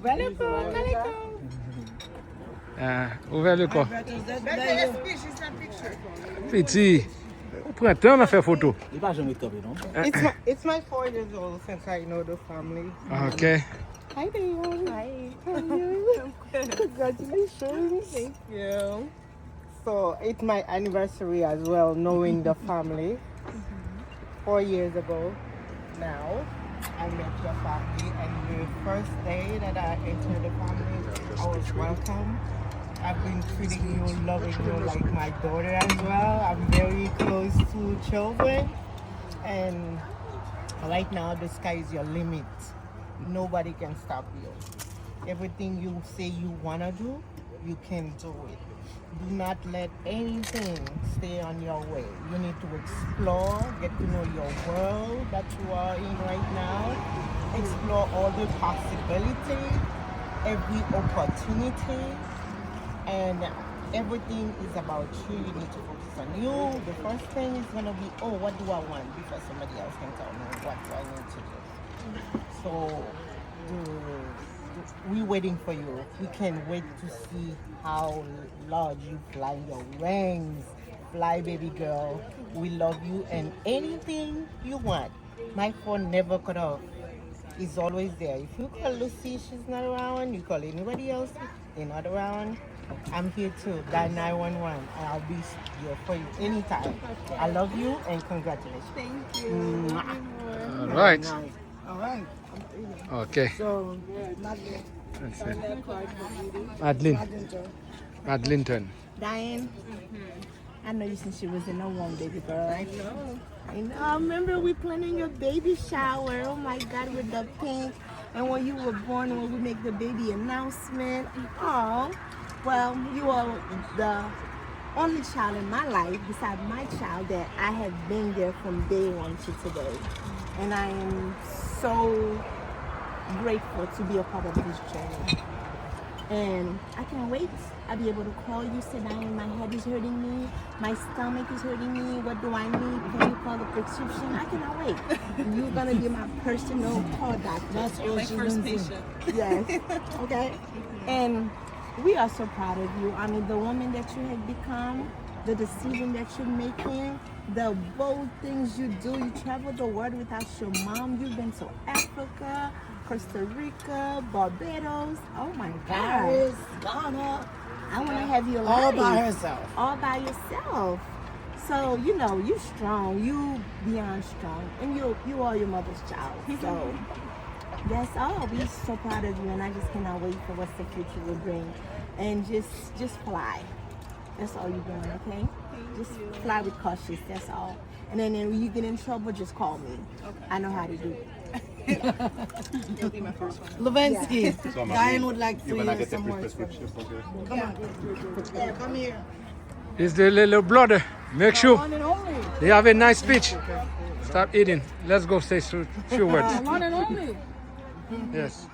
Welcome, welcome. Ouvrez le corps. Bertose, she's not picture. Petit. Au printemps, on a fait photo. It's my 4 years old since I know the family. Okay. Hi there. Hi. How are you? Congratulations. Thank you. So it's my anniversary as well, knowing the family. 4 years ago now, I met your family, and the first day that I entered the family, I was welcome. I've been treating you, loving you like my daughter as well. I'm very close to children, and right now the sky is your limit. Nobody can stop you. Everything you say you want to do, you can do it. Do not let anything stay on your way. You need to explore, get to know your world that you are in right now. Explore all the possibilities, every opportunity, and everything is about you. You need to focus on you. The first thing is going to be, oh, what do I want? Before somebody else can tell me what do I need to do. So we're waiting for you. We can't wait to see how large you fly your wings. Fly, baby girl. We love you, and anything you want. My phone never cut off. It's always there. If you call Lucy, she's not around. You call anybody else, they're not around. I'm here too. Dial 911. I'll be here for you anytime. I love you and congratulations. Thank you. All right. All right. Okay. So, That's it. Madlinton. Diane, I know you since she was in the womb, baby girl. I know. I remember we planning your baby shower. Oh my God, with the pink. And when you were born, when we make the baby announcement. Oh, well, you are the only child in my life, besides my child, that I have been there from day one to today. And I am so grateful to be a part of this journey. And I can't wait. I'll be able to call you, say, Diane, my head is hurting me, my stomach is hurting me, what do I need? Can you call the prescription? I cannot wait. You're gonna be my personal call doctor. that's all my she's first been doing. patient. Yes. Okay. And we are so proud of you. I mean, the woman that you have become, the decision that you're making, the bold things you do. You travel the world without your mom. You've been to Africa, Costa Rica, Barbados. Oh my God. Paris, Ghana, I want to have you all alive. by herself. All by yourself. So, you know, you strong. You beyond strong. And you are your mother's child. So, that's all. We're so proud of you. And I just cannot wait for what the future will bring. And just fly. That's all you're doing, okay? Just fly with cautious, that's all. And then when you get in trouble, just call me. Okay. I know how to do it. You'll be my first one. Levinsky, Diane would like to hear some words from you. Come on. Yeah, come here. Is the little brother. Make sure One and only. they have a nice speech. Stop eating. Let's go say few words. One and only. Yes.